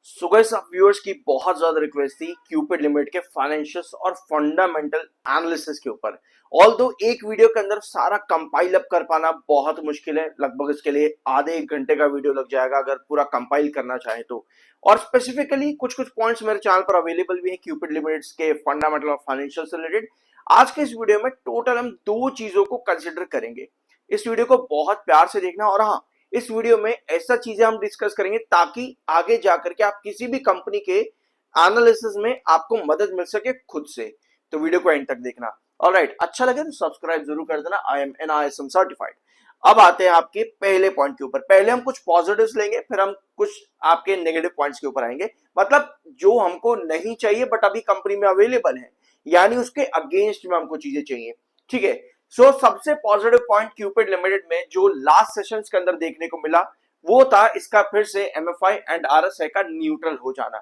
So guys, आप viewers की बहुत ज्यादा रिक्वेस्ट थी क्यूपिड लिमिटेड के फाइनेंशियल्स और फंडामेंटल एनालिसिस के ऊपर। ऑल्दो एक वीडियो के अंदर सारा कंपाइल अप कर पाना बहुत मुश्किल है। लगभग इसके लिए आधे एक घंटे का वीडियो लग जाएगा अगर पूरा कंपाइल करना चाहे तो। और स्पेसिफिकली कुछ कुछ पॉइंट्स मेरे चैनल पर अवेलेबल भी है क्यूपिड लिमिटेड के फंडामेंटल और फाइनेंशियल से रिलेटेड। आज के इस वीडियो में टोटल हम दो चीजों को कंसिडर करेंगे। इस वीडियो को बहुत प्यार से देखना। और हाँ, इस वीडियो में ऐसा चीजें हम डिस्कस करेंगे ताकि आगे जाकर के आप किसी भी कंपनी के एनालिसिस में आपको मदद मिल सके खुद से। तो वीडियो को एंड तक देखना। ऑलराइट, अच्छा लगे तो सब्सक्राइब जरूर कर देना। I am NISM certified. अब आते हैं आपके पहले पॉइंट के ऊपर। पहले हम कुछ पॉजिटिव्स लेंगे, फिर हम कुछ आपके नेगेटिव पॉइंट्स के ऊपर आएंगे। मतलब जो हमको नहीं चाहिए बट अभी कंपनी में अवेलेबल है, यानी उसके अगेंस्ट में हमको चीजें चाहिए। ठीक है। सबसे पॉजिटिव पॉइंट क्यूपिड लिमिटेड में जो लास्ट सेशंस के अंदर देखने को मिला वो था इसका फिर से MFI एंड RSI का न्यूट्रल हो जाना।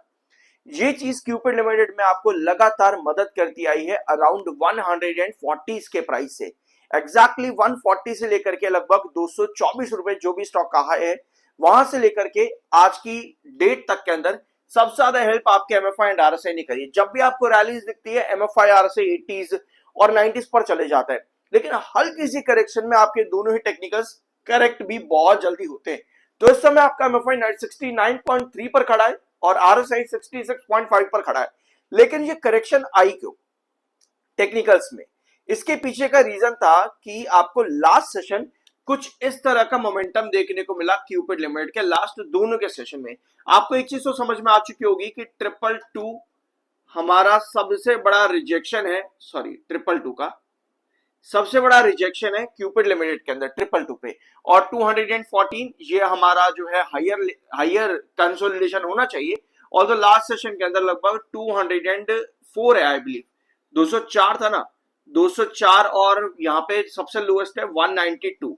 ये चीज क्यूपिड लिमिटेड में आपको लगातार मदद करती आई है अराउंड 140 के प्राइस से। एग्जैक्टली 140 से लेकर के लगभग 224 रुपए जो भी स्टॉक का है, वहां से लेकर के आज की डेट तक के अंदर सबसे ज्यादा हेल्प आपके MFI एंड RSI ने करी। जब भी आपको रैलीज दिखती है MFI RSI 80s और 90s पर चले जाता है, लेकिन हल्की सी करेक्शन में आपके दोनों ही टेक्निकल्स करेक्ट भी बहुत जल्दी होते हैं। तो इस समय आपका MFI 69.3 पर खड़ा है और RSI 66.5 पर खड़ा है। लेकिन ये करेक्शन आई क्यों टेक्निकल्स में? इसके पीछे का रीजन था कि आपको लास्ट सेशन कुछ इस तरह का मोमेंटम देखने को मिला क्यूपिड लिमिटेड के लास्ट दोनों के सेशन में। आपको एक चीज तो समझ में आ चुकी होगी कि 222 हमारा सबसे बड़ा रिजेक्शन है, सॉरी 222 का सबसे बड़ा रिजेक्शन है क्यूपिड लिमिटेड के अंदर 222 पे। और 214 ये हमारा जो है हायर कंसोलिडेशन होना चाहिए। और तो लास्ट सेशन के अंदर लगभग 204 है, आई बिलीव 204 था ना, 204 और यहाँ पे सबसे लोएस्ट है 192।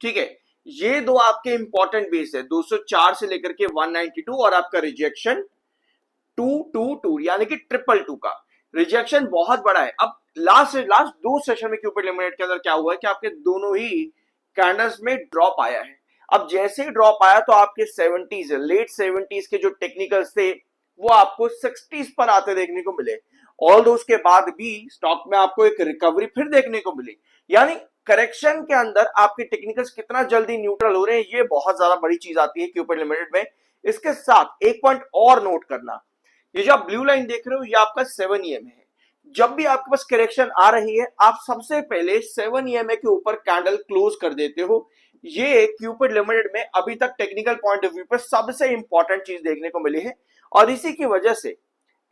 ठीक है, ये दो आपके इंपॉर्टेंट बेस है, 204 से लेकर के 192 और आपका रिजेक्शन 222 यानी कि 222 का रिजेक्शन बहुत बड़ा है। अब लास्ट दो सेशन में क्यूपिड लिमिटेड के अंदर क्या हुआ है कि आपके दोनों ही कैंडल्स में ड्रॉप आया है। अब जैसे ही ड्रॉप आया तो आपके 70s लेट 70s के जो टेक्निकल्स थे वो आपको 60s पर आते देखने को मिले। ऑल दो उसके बाद भी स्टॉक में आपको एक रिकवरी फिर देखने को मिली। यानी करेक्शन के अंदर आपके टेक्निकल्स कितना जल्दी न्यूट्रल हो रहे हैं, ये बहुत ज्यादा बड़ी चीज आती है क्यूपिड लिमिटेड में। इसके साथ एक पॉइंट और नोट करना, ये जो आप ब्लू लाइन देख रहे हो ये आपका 7 EMA है। जब भी आपके पास करेक्शन आ रही है आप सबसे पहले 7 EMA के ऊपर कैंडल क्लोज कर देते हो। ये क्यूपिड लिमिटेड में अभी तक टेक्निकल पॉइंट ऑफ व्यू पर सबसे इंपॉर्टेंट चीज देखने को मिली है। और इसी की वजह से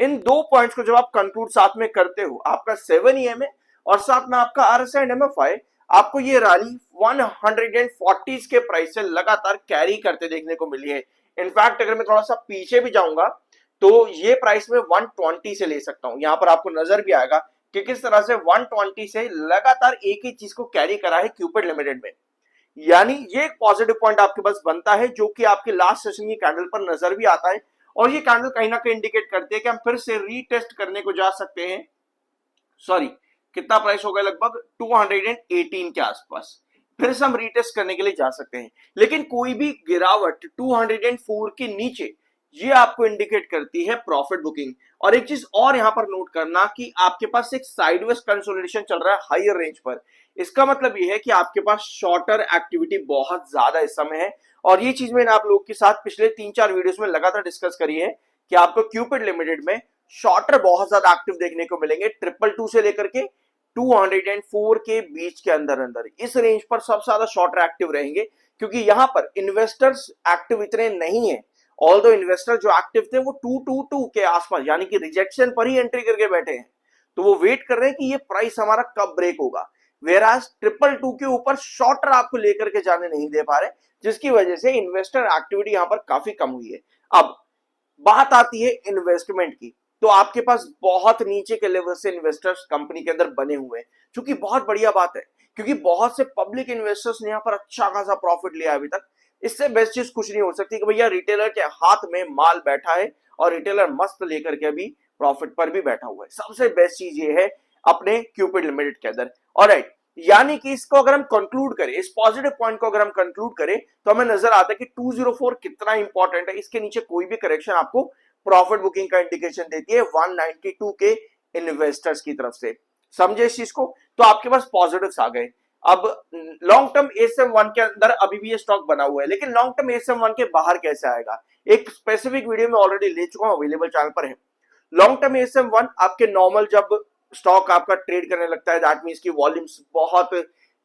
इन दो पॉइंट्स को जब आप कंक्लूड साथ में करते हो, आपका 7 EMA और साथ में आपका RSI एंड MFI, आपको ये रैली 140 के प्राइस से लगातार कैरी करते देखने को मिली है। इनफैक्ट अगर मैं थोड़ा सा पीछे भी जाऊंगा तो ये प्राइस में 120 से ले सकता हूं। यहां पर आपको नजर भी आएगा कि किस तरह से 120 से लगातार एक ही चीज को कैरी करा है क्यूपिड लिमिटेड में। यानी ये एक पॉजिटिव पॉइंट आपके पास बनता है जो कि आपके लास्ट सेशन की कैंडल पर नजर भी आता है। और ये कैंडल कहीं ना कहीं इंडिकेट करती है कि हम फिर से रीटेस्ट करने को जा सकते हैं। सॉरी, कितना प्राइस हो गया, लगभग 218 के आसपास फिर से हम रीटेस्ट करने के लिए जा सकते हैं। लेकिन कोई भी गिरावट 204 के नीचे ये आपको इंडिकेट करती है प्रॉफिट बुकिंग। और एक चीज और यहां पर नोट करना कि आपके पास एक साइडवेज कंसोलिडेशन चल रहा है हायर रेंज पर। इसका मतलब ये है कि आपके पास शॉर्टर एक्टिविटी बहुत ज्यादा इस समय है। और ये चीज मैंने आप लोग के साथ पिछले 3-4 वीडियोस में लगातार डिस्कस करी है कि आपको क्यूपिड लिमिटेड में शॉर्टर बहुत ज्यादा एक्टिव देखने को मिलेंगे। 222 से लेकर के 204 के बीच के अंदर अंदर इस रेंज पर सबसे ज्यादा शॉर्टर एक्टिव रहेंगे, क्योंकि यहां पर इन्वेस्टर्स एक्टिव इतने नहीं है। ऑल दो इन्वेस्टर जो एक्टिव थे वो 222 के आसपास यानी कि रिजेक्शन पर ही एंट्री करके बैठे हैं। तो वो वेट कर रहे हैं कि ये प्राइस हमारा कब ब्रेक होगा। वेराज 222 के ऊपर शॉर्टर आपको लेकर के जाने नहीं दे पा रहे, जिसकी वजह से इन्वेस्टर एक्टिविटी यहां पर काफी कम हुई है। अब बात आती है इन्वेस्टमेंट की, तो आपके पास बहुत नीचे के लेवल से इन्वेस्टर्स कंपनी के अंदर बने हुए हैं, जो कि बहुत बढ़िया बात है, क्योंकि बहुत से पब्लिक इन्वेस्टर्स ने यहाँ पर अच्छा खासा प्रॉफिट लिया अभी तक। इससे बेस्ट चीज कुछ नहीं हो सकती कि भैया रिटेलर के हाथ में माल बैठा है और रिटेलर मस्त लेकर के अभी प्रॉफिट पर भी बैठा हुआ है। सबसे बेस्ट चीज ये है अपने क्यूपिड लिमिटेड के अंदर। ऑलराइट, यानी कि इसको अगर हम कंक्लूड करें, इस पॉजिटिव पॉइंट को अगर हम कंक्लूड करें, तो हमें नजर आता है कि 204 कितना इंपॉर्टेंट है। इसके नीचे कोई भी करेक्शन आपको प्रॉफिट बुकिंग का इंडिकेशन देती है 192 के इन्वेस्टर्स की तरफ से। समझे इस चीज को? तो आपके पास पॉजिटिव्स आ गए। अब लॉन्ग टर्म एसएम 1 के अंदर अभी भी ये स्टॉक बना हुआ है, लेकिन लॉन्ग टर्म एसएम 1 के बाहर कैसे आएगा, एक स्पेसिफिक वीडियो में ऑलरेडी ले चुका हूं, अवेलेबल चैनल पर है। लॉन्ग टर्म एसएम 1 आपके नॉर्मल जब स्टॉक आपका ट्रेड करने लगता है, दैट मींस की वॉल्यूम्स बहुत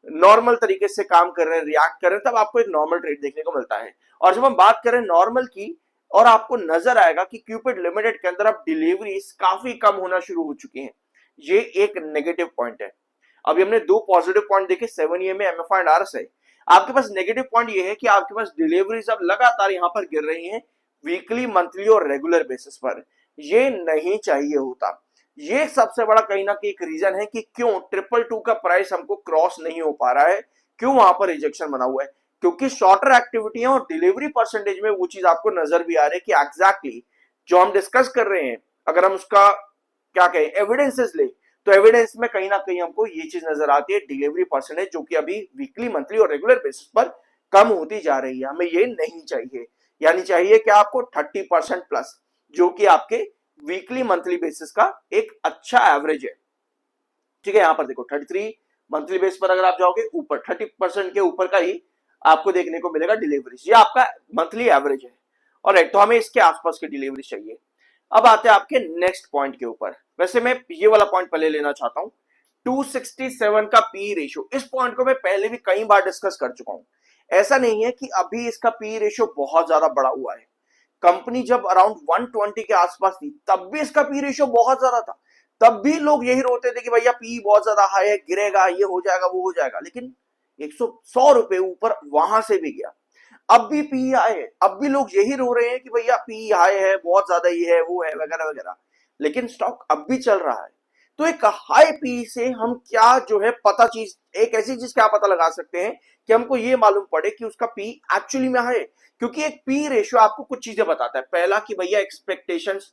नॉर्मल तरीके से काम कर रहे हैं, रिएक्ट कर रहे हैं, तब आपको एक नॉर्मल ट्रेड देखने को मिलता है। और जब हम बात करें नॉर्मल की, और आपको नजर आएगा कि क्यूपिड लिमिटेड के अंदर अब डिलीवरीज काफी कम होना शुरू हो चुकी हैं। ये एक नेगेटिव पॉइंट है। अभी हमने दो पॉजिटिव पॉइंट देखे, 7 में एमएफआई एंड आरएसआई। आपके पास नेगेटिव पॉइंट ये है कि आपके पास डिलीवरीज अब लगातार यहां पर गिर रही हैं, वीकली, मंथली और रेगुलर बेसिस पर। ये नहीं चाहिए होता। ये सबसे बड़ा कहीं ना कहीं एक रीजन है कि क्यों 222 का प्राइस हमको क्रॉस नहीं हो पा रहा है, क्यों वहां पर रिजेक्शन बना हुआ है, क्योंकि शॉर्टर एक्टिविटी है और डिलीवरी परसेंटेज में वो चीज आपको नजर भी आ रही है कि एग्जैक्टली जो हम डिस्कस कर रहे हैं, अगर हम उसका क्या कहें एविडेंसेस ले, तो एविडेंस में कहीं ना कहीं हमको ये चीज नजर आती है, डिलीवरी परसेंटेज जो कि अभी वीकली, मंथली और रेगुलर बेसिस पर कम होती जा रही है। हमें ये नहीं चाहिए, यानी चाहिए कि आपको 30% प्लस, जो कि आपके वीकली, मंथली बेसिस का एक अच्छा एवरेज है। ठीक है, यहां पर देखो 33 मंथली बेस पर अगर आप जाओगे ऊपर 30% के ऊपर का ही आपको देखने को मिलेगा डिलीवरीज, ये आपका मंथली एवरेज है। और तो हमें इसके आसपास की डिलीवरी चाहिए। अब आते हैं आपके नेक्स्ट पॉइंट के ऊपर। वैसे मैं ये वाला पॉइंट पहले लेना चाहता हूं, 267 का पी रेशियो। इस पॉइंट को मैं पहले भी कई बार डिस्कस कर चुका हूं। ऐसा नहीं है कि अभी इसका पी रेशियो बहुत ज्यादा बड़ा हुआ है। कंपनी जब अराउंड 120 के आसपास थी, तब भी इसका पी रेशियो बहुत ज्यादा था। तब भी लोग यही रोते थे कि भैया पी बहुत ज्यादा हाई है, गिरेगा, ये हो जाएगा, वो हो जाएगा। लेकिन 100 रुपए ऊपर वहां से भी गया। अब भी पी हाई है, अब भी लोग यही रो रहे हैं कि भैया पी हाई है, बहुत ज्यादा ये है, वो है, वगैरह वगैरह। लेकिन स्टॉक अब भी चल रहा है। तो एक हाई पी से हम क्या जो है पता चीज, एक ऐसी चीज क्या पता लगा सकते हैं कि हमको ये मालूम पड़े कि उसका पी एक्चुअली में हाई है। क्योंकि एक पी रेशियो आपको कुछ चीजें बताता है। पहला कि भैया एक्सपेक्टेशंस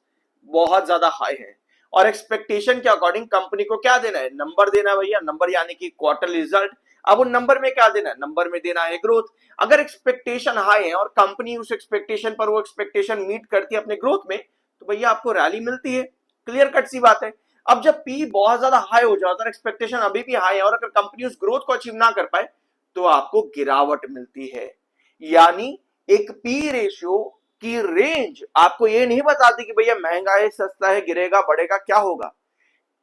बहुत ज्यादा हाई है, और एक्सपेक्टेशन के अकॉर्डिंग कंपनी को क्या देना है, नंबर देना है भैया, नंबर यानी कि क्वार्टर रिजल्ट। अब उन नंबर में क्या देना है, नंबर में देना है ग्रोथ। अगर एक्सपेक्टेशन हाई है और कंपनी उस एक्सपेक्टेशन पर वो एक्सपेक्टेशन मीट करती है अपने ग्रोथ में, तो भैया आपको रैली मिलती है। क्लियर कट सी बात है। अब जब पी बहुत ज्यादा हाई हो जाता है, एक्सपेक्टेशन अभी भी हाई है, और अगर कंपनी उस ग्रोथ को अचीव ना कर पाए, तो आपको गिरावट मिलती है। यानी एक पी रेशियो की रेंज आपको ये नहीं बताती कि भैया महंगा है, सस्ता है, गिरेगा, बढ़ेगा, क्या होगा।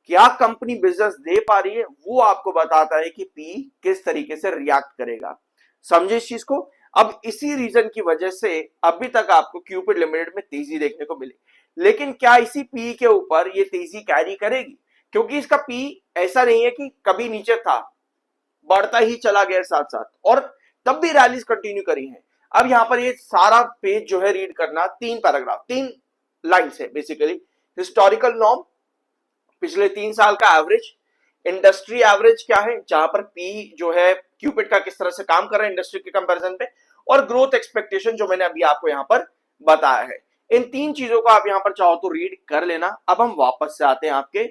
क्या कंपनी बिजनेस दे पा रही है, वो आपको बताता है कि पी किस तरीके से रिएक्ट करेगा। समझे इस चीज को? अब इसी रीजन की वजह से अभी तक आपको क्यूपिड लिमिटेड में तेजी देखने को मिली। लेकिन क्या इसी पी के ऊपर ये तेजी कैरी करेगी? क्योंकि इसका पी ऐसा नहीं है कि कभी नीचे था, बढ़ता ही चला गया साथ साथ, और तब भी रैलीज कंटिन्यू करी है। अब यहां पर ये सारा पेज जो है रीड करना, 3 पैराग्राफ, 3 लाइन्स है बेसिकली। हिस्टोरिकल नॉर्म, पिछले 3 साल का एवरेज, इंडस्ट्री एवरेज क्या है, जहां पर पी जो है क्यूपिड का किस तरह से काम कर रहा है इंडस्ट्री के कंपैरिजन पे, और ग्रोथ एक्सपेक्टेशन जो मैंने अभी आपको यहां पर बताया है। इन 3 चीजों को आप यहां पर चाहो तो रीड कर लेना। अब हम वापस से आते हैं आपके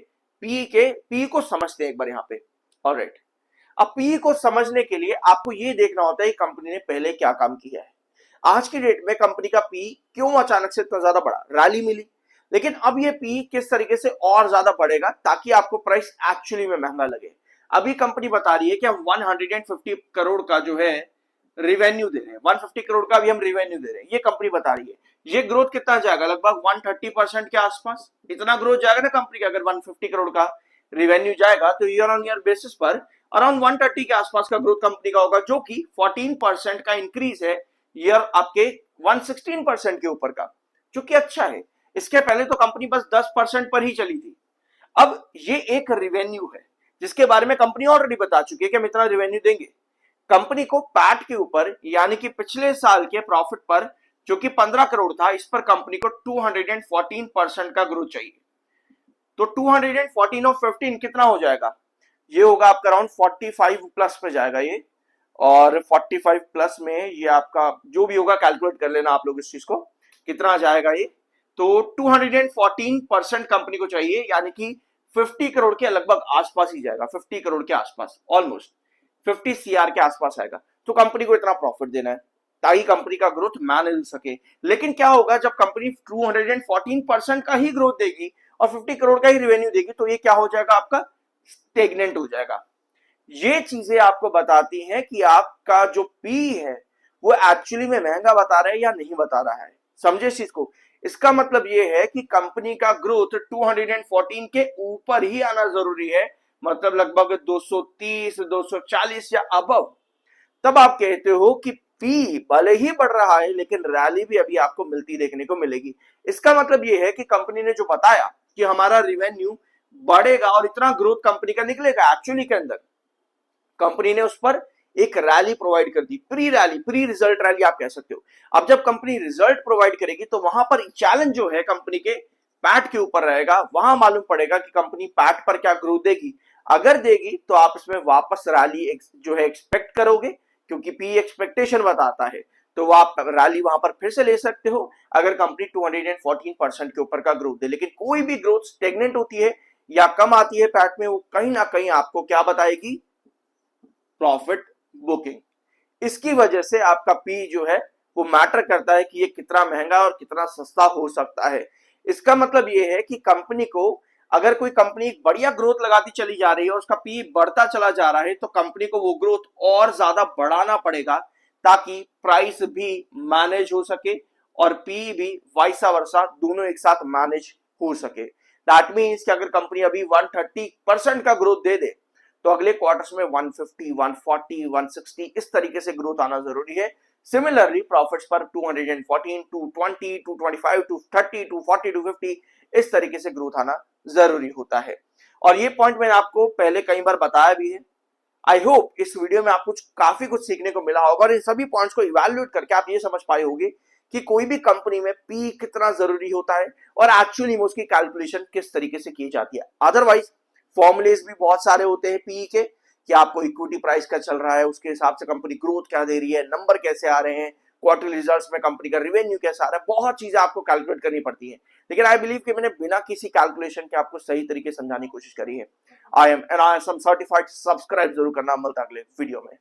पी को समझते हैं एक बार यहां पे। ऑलराइट, अब पी को समझने के लिए आपको ये देखना होता है कि कंपनी ने पहले क्या काम किया है। आज की डेट में कंपनी का पी क्यों अचानक से इतना ज्यादा बढ़ा, रैली मिली, लेकिन अब ये पी किस तरीके से और ज्यादा बढ़ेगा ताकि आपको प्राइस एक्चुअली में महंगा लगे। अभी कंपनी बता रही है कि हम 150 करोड़ का जो है रिवेन्यू दे रहे हैं, 150 करोड़ का भी हम रिवेन्यू दे रहे हैं, ये कंपनी बता रही है। ये ग्रोथ कितना जाएगा, लगभग 130% के आसपास इतना ग्रोथ जाएगा ना कंपनी का। अगर 150 करोड़ का रिवेन्यू जाएगा तो ईयर ऑन ईयर बेसिस पर अराउंड 130 के आसपास का ग्रोथ कंपनी का होगा, जो कि 14% का इंक्रीज है ईयर आपके 116% के ऊपर का, जो कि अच्छा है। इसके पहले तो कंपनी बस 10% पर ही चली थी। अब ये एक रिवेन्यू है जिसके बारे में कंपनी ऑलरेडी बता चुकी है कि हम इतना रिवेन्यू देंगे। कंपनी को पैट के ऊपर, यानी कि पिछले साल के प्रॉफिट पर जो कि 15 करोड़ था, इस पर कंपनी को 214% का ग्रोथ चाहिए। तो 214 और 15 कितना हो जाएगा, ये होगा आपका अराउंड 45 प्लस पे जाएगा ये। और 45 प्लस में ये आपका जो भी होगा कैलकुलेट कर लेना आप लोग इस चीज को, कितना जाएगा ये। तो 214% कंपनी को चाहिए, यानी कि 50 करोड़ के लगभग आसपास ही जाएगा, 50 करोड़ के आसपास ऑलमोस्ट। 50 CR के आसपास आएगा, तो कंपनी को इतना प्रॉफिट देना है ताकि कंपनी का ग्रोथ मैनेज हो सके। लेकिन क्या होगा जब कंपनी 214% का ही ग्रोथ देगी और 50 करोड़ का ही रेवेन्यू देगी, तो ये क्या हो जाएगा, आपका स्टेगनेंट हो जाएगा। ये चीजें आपको बताती हैं कि आपका जो पी है वो एक्चुअली में महंगा बता रहा है या नहीं बता रहा है। समझे इस चीज को। इसका मतलब ये है कि कंपनी का ग्रोथ 214 के ऊपर ही आना जरूरी है, मतलब लगभग 230 240 या अबव। तब आप कहते हो कि पी भले ही बढ़ रहा है लेकिन रैली भी अभी आपको मिलती देखने को मिलेगी। इसका मतलब यह है कि कंपनी ने जो बताया कि हमारा रेवेन्यू बढ़ेगा और इतना ग्रोथ कंपनी का निकलेगा, एक्चुअली के अंदर कंपनी ने उस पर एक रैली प्रोवाइड कर दी, pre rally, pre result rally आप कह सकते हो। अब जब कंपनी रिजल्ट प्रोवाइड करेगी तो वहां पर चैलेंज जो है कंपनी के पैट के ऊपर रहेगा, वहां मालूम पड़ेगा कि कंपनी पैट पर क्या ग्रोथ देगी। अगर देगी तो आप इसमें वापस रैली जो है एक्सपेक्ट करोगे, क्योंकि पी एक्सपेक्टेशन बताता है, तो वो आप रैली वहां पर फिर से ले सकते हो अगर कंपनी 214% के ऊपर का ग्रोथ दे। लेकिन कोई भी ग्रोथ स्टेगनेंट होती है या कम आती है पैट में, वो कहीं ना कहीं आपको क्या बताएगी, प्रॉफिट बुकिंग। इसकी वजह से आपका पी जो है वो मैटर करता है कि ये कितना महंगा और कितना सस्ता हो सकता है। इसका मतलब ये है कि कंपनी को, अगर कोई कंपनी बढ़िया ग्रोथ लगाती चली जा रही है और उसका पी बढ़ता चला जा रहा है, तो कंपनी को वो ग्रोथ और ज्यादा बढ़ाना पड़ेगा ताकि प्राइस भी मैनेज हो सके और पी भी वाइसा वर्सा दोनों एक साथ मैनेज हो सके। दैट मीन्स कि अगर कंपनी अभी 130% का ग्रोथ दे दे तो अगले क्वार्टर्स में 150, 140, 160 इस तरीके से ग्रोथ आना जरूरी है। सिमिलरली प्रॉफिट्स पर 214, 220, 225, 230, 240, 250 इस तरीके से ग्रोथ आना जरूरी होता है। और ये पॉइंट मैंने आपको पहले कई बार बताया भी है। आई होप इस वीडियो में आपको काफी कुछ सीखने को मिला होगा और इन सभी पॉइंट्स को इवैल्यूएट करके आप ये समझ पाए होंगे कि कोई भी कंपनी में पी कितना जरूरी होता है और एक्चुअली में उसकी कैलकुलेशन किस तरीके से की जाती है। अदरवाइज फॉर्मुलेज भी बहुत सारे होते हैं पी के, कि आपको इक्विटी प्राइस क्या चल रहा है, उसके हिसाब से कंपनी ग्रोथ क्या दे रही है, नंबर कैसे आ रहे हैं, क्वार्टरली रिजल्ट्स में कंपनी का रेवेन्यू कैसा आ रहा है, बहुत चीजें आपको कैलकुलेट करनी पड़ती है। लेकिन आई बिलीव कि मैंने बिना किसी कैलकुलेशन के आपको सही तरीके समझाने की कोशिश करी है। I am certified. सब्सक्राइब जरूर करना, मिलता अगले वीडियो में।